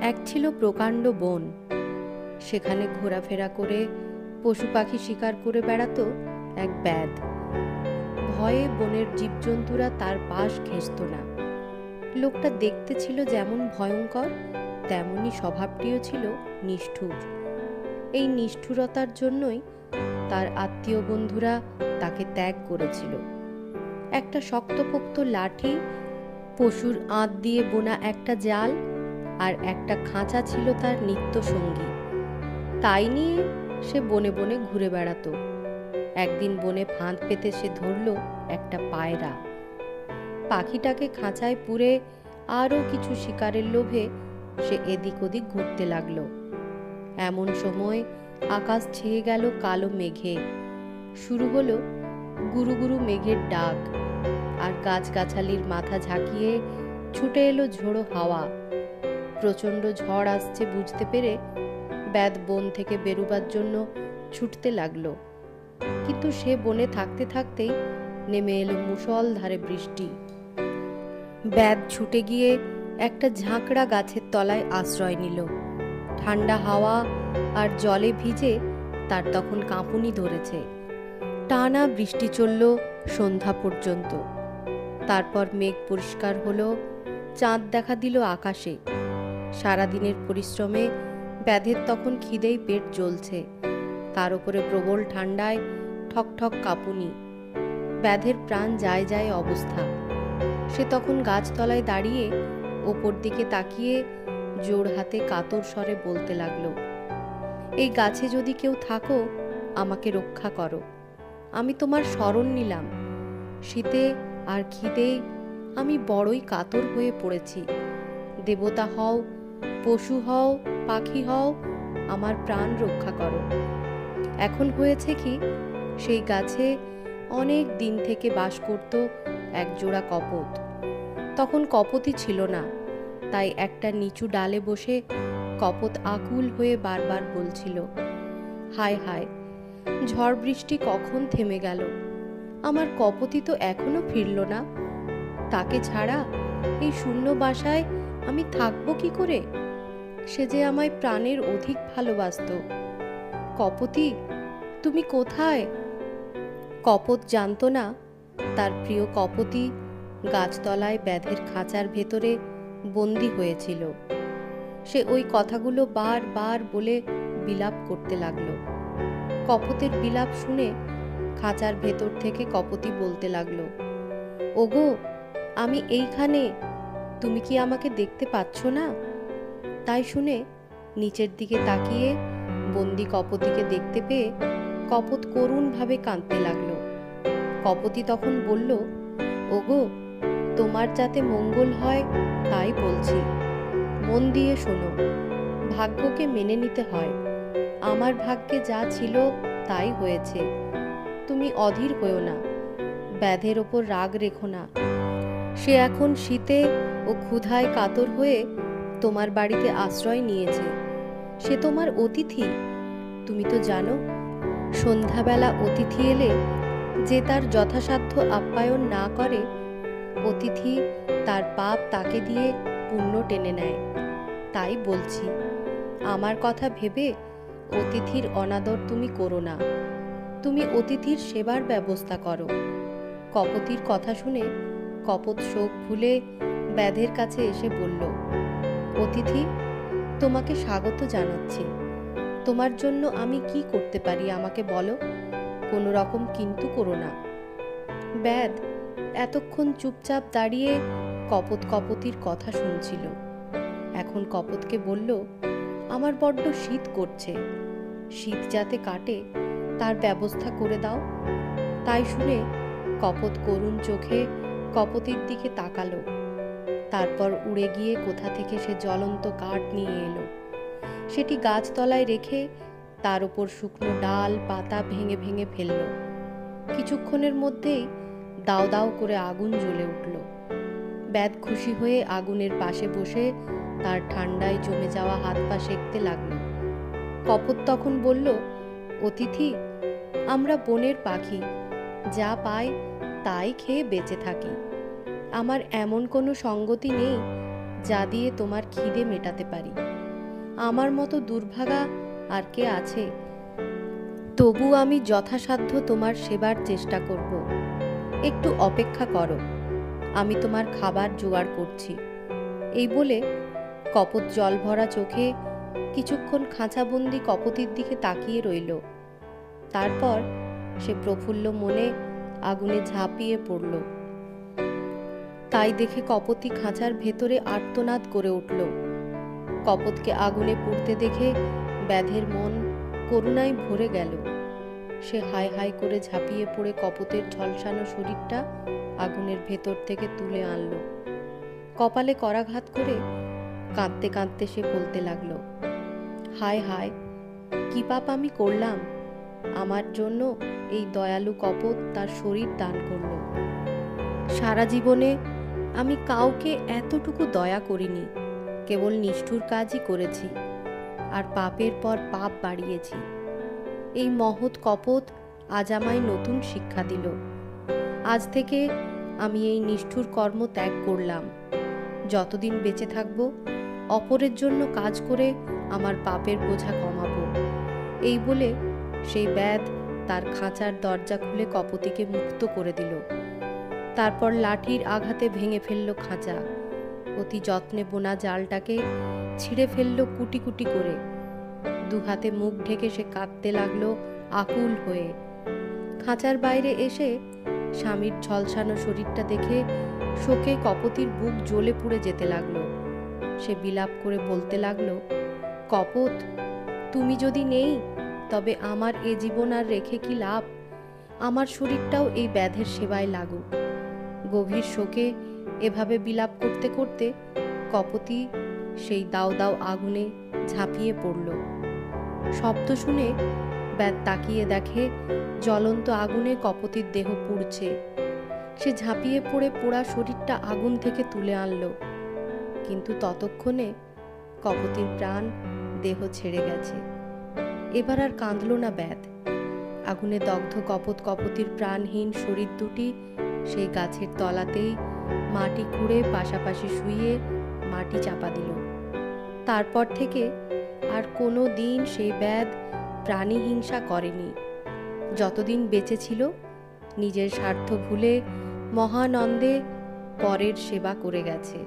এক ছিল প্রকাণ্ড বন। সেখানে ঘোরাফেরা করে পশু পাখি শিকার করে বেড়াতো এক ব্যাধ। ভয়ে বনের জীবজন্তুরা তার পাশ ঘেঁষত না। লোকটা দেখতে ছিল যেমন ভয়ঙ্কর, তেমনি স্বভাবটিও ছিল নিষ্ঠুর। এই নিষ্ঠুরতার জন্যই তার আত্মীয় বন্ধুরা তাকে ত্যাগ করেছিল। একটা শক্তপোক্ত লাঠি, পশুর আঁত দিয়ে বোনা একটা জাল আর একটা খাঁচা ছিল তার নিত্য সঙ্গী। তাই নিয়ে সে বনে বনে ঘুরে বেড়াতো। একদিন বনে ফাঁদ পেতে সে ধরল একটা পায়রা। পাখিটাকে খাঁচায় পুরে আরও কিছু শিকারের লোভে সে এদিক ওদিক ঘুরতে লাগলো। এমন সময় আকাশ ছেয়ে গেল কালো মেঘে। শুরু হলো গুরু গুরু মেঘের ডাক, আর গাছগাছালির মাথা ঝাঁকিয়ে ছুটে এলো ঝোড়ো হাওয়া। প্রচণ্ড ঝড় আসছে বুঝতে পেরে ব্যাধ বন থেকে বেরুবার জন্য ছুটতে লাগলো। কিন্তু সে বনে থাকতে থাকতেই নেমে এলো মুষলধারে বৃষ্টি। ব্যাধ ছুটে গিয়ে একটা ঝাঁকড়া গাছের তলায় আশ্রয় নিল। ঠান্ডা হাওয়া আর জলে ভিজে তার তখন কাঁপুনি ধরেছে। টানা বৃষ্টি চলল সন্ধ্যা পর্যন্ত। তারপর মেঘ পরিষ্কার হলো, চাঁদ দেখা দিল আকাশে। সারাদিনের পরিশ্রমে ব্যাধের তখন খিদেই পেট জ্বলছে, তার উপরে প্রবল ঠান্ডায় ঠকঠক কাঁপুনি। ব্যাধের প্রাণ যায় যায় অবস্থা। সে তখন গাছতলায় দাঁড়িয়ে ওপর দিকে তাকিয়ে জোর হাতে কাতর স্বরে বলতে লাগলো, এই গাছে যদি কেউ থাকো, আমাকে রক্ষা করো। আমি তোমার শরণ নিলাম। শীতে আর খিদেই আমি বড়ই কাতর হয়ে পড়েছি। দেবতা হও, পশু হও, পাখি হও, আমার প্রাণ রক্ষা করো। এখন হয়েছে কি, সেই গাছে অনেক দিন থেকে বাস করত এক জোড়া কপোত। তখন কপোতই ছিল না, তাই একটা নিচু ডালে বসে কপোত আকুল হয়ে বারবার বলছিল, হায় হায়, ঝড় বৃষ্টি কখন থেমে গেল। আমার কপোতই তো এখনো ফিরল না। তাকে ছাড়া এই শূন্য বাসায় আমি থাকবো কি করে? সে যে আমায় প্রাণের অধিক ভালোবাসতো। কপোতী, তুমি কোথায়? কপোত জানতো না তার প্রিয় কপোতী গাছতলায় ব্যাধের খাঁচার ভেতরে বন্দি হয়েছিল। সে ওই কথাগুলো বারবার বলে বিলাপ করতে লাগলো। কপোতের বিলাপ শুনে খাঁচার ভেতর থেকে কপোতী বলতে লাগলো, ওগো, আমি এইখানে, তুমি কি আমাকে দেখতে পাচ্ছ না? তাই শুনে নিচের দিকে তাকিয়ে বন্দি কপোতীকে দেখতে পেয়ে কপোত করুণভাবে কাঁদতে লাগলো। কপোতী তখন বলল, ওগো, তোমার যাতে মঙ্গল হয় তাই বলছি। মন দিয়ে শোনো, ভাগ্যকে মেনে নিতে হয়। আমার ভাগ্যে যা ছিল তাই হয়েছে। তুমি অধীর হও না, ব্যাধের ওপর রাগ রেখো না। সে এখন শীতে ও ক্ষুধায় কাতর হয়ে তোমার বাড়িতে আশ্রয় নিয়েছে। সে তোমার অতিথি। তুমি তো জানো, সন্ধ্যাবেলা অতিথি এলে যে তার যথাসাধ্য আপ্যায়ন না করে, অতিথি তার পাপ তাকে দিয়ে পুণ্য টেনে নেয়। তাই বলছি, আমার কথা ভেবে অতিথির অনাদর তুমি করো না। তুমি অতিথির সেবার ব্যবস্থা করো। কপোতীর কথা শুনে কপোত শোক ভুলে ব্যাধের কাছে এসে বলল, অতিথি, তোমাকে স্বাগত জানাচ্ছি। তোমার জন্য আমি কি করতে পারি আমাকে বলো। কোনো রকম কিন্তু করো না। ব্যাধ এতক্ষণ চুপচাপ দাঁড়িয়ে কপোত কপোতীর কথা শুনছিল। এখন কপোতকে বলল, আমার বড্ড শীত করছে, শীত যাতে কাটে তার ব্যবস্থা করে দাও। তাই শুনে কপোত করুণ চোখে কপোতীর দিকে তাকালো। তারপর উড়ে গিয়ে কোথা থেকে সে জ্বলন্ত কাঠ নিয়ে এলো। সেটি গাছতলায় রেখে তার উপর শুকনো ডাল পাতা ভেঙে ভেঙে ফেলল। কিছুক্ষণের মধ্যেই দাও দাও করে আগুন জ্বলে উঠল। ব্যাধ খুশি হয়ে আগুনের পাশে বসে তার ঠান্ডায় জমে যাওয়া হাত পা সেঁকতে লাগলো। কপোত তখন বলল, অতিথি, আমরা বনের পাখি, যা পাই তাই খেয়ে বেঁচে থাকি। আমার এমন কোনো সঙ্গতি নেই যা দিয়ে তোমার খিদে মেটাতে পারি। আমার মতো দুর্ভাগা আর কে আছে? তবু আমি যথাসাধ্য তোমার সেবার চেষ্টা করব। একটু অপেক্ষা করো, আমি তোমার খাবার জোগাড় করছি। এই বলে কপত জল ভরা চোখে কিছুক্ষণ খাঁচাবন্দি কপতির দিকে তাকিয়ে রইল। তারপর সে প্রফুল্ল মনে আগুনে ঝাঁপিয়ে পড়ল। তাই দেখে কপতি খাঁচার ভেতরে আর্তনাদ করে উঠল। কপতকে আগুনে পুড়তে দেখে ব্যাধের মন করুণায় ভরে গেল। সে হায় হায় করে ঝাঁপিয়ে পড়ে কপতের ঝলসানো শরীরটা আগুনের ভেতর থেকে তুলে আনলো। কপালে করাঘাত করে কাঁদতে কাঁদতে সে বলতে লাগলো, হায় হায়, কি পাপ আমি করলাম! আমার জন্য এই দয়ালু কপত তার শরীর দান করলো। সারা জীবনে আমি কাউকে এতটুকু দয়া করিনি, কেবল নিষ্ঠুর কাজই করেছি, আর পাপের পর পাপ বাড়িয়েছি। এই মহৎ কপত আজ আমায় নতুন শিক্ষা দিল। আজ থেকে আমি এই নিষ্ঠুর কর্ম ত্যাগ করলাম। যতদিন বেঁচে থাকব, অপরের জন্য কাজ করে আমার পাপের বোঝা কমাবো। এই বলে সেই ব্যাধ তার খাঁচার দরজা খুলে কপতিকে মুক্ত করে দিল। তারপর লাঠির আঘাতে ভেঙে ফেলল খাঁচা। অতি যত্নে বোনা জালটাকে ছিঁড়ে ফেলল কুটি কুটি করে। দুহাতে মুখ ঢেকে সে কাঁদতে লাগলো আকুল হয়ে। খাঁচার বাইরে এসে স্বামীর ঝলসানো শরীরটা দেখে শোকে কপতির বুক জ্বলে পুড়ে যেতে লাগলো। সে বিলাপ করে বলতে লাগলো, কপত, তুমি যদি নেই তবে আমার এ জীবন আর রেখে কি লাভ? আমার শরীরটাও এই ব্যাধের সেবায় লাগুক। গভীর শোকে এভাবে বিলাপ করতে করতে কপতি সেই দাও দাও আগুনে ঝাঁপিয়ে পড়ল। শব্দ শুনে ব্যাধ তাকিয়ে দেখে জ্বলন্ত আগুনে কপতির দেহ পুড়ছে। সে ঝাঁপিয়ে পড়ে পোড়া শরীরটা আগুন থেকে তুলে আনলো, কিন্তু ততক্ষণে কপতির প্রাণ দেহ ছেড়ে গেছে। এবার আর কাঁদল না ব্যাধ। আগুনে দগ্ধ কপতির প্রাণহীন শরীর দুটি সেই গাছের তলাতেই মাটি খুঁড়ে পাশাপাশি শুইয়ে মাটি চাপা দিল। তারপর থেকে আর কোনো দিন সেই ব্যাধ প্রাণী হিংসা করেনি। যতদিন বেঁচে ছিল নিজের স্বার্থ ভুলে মহানন্দে পরের সেবা করে গেছে।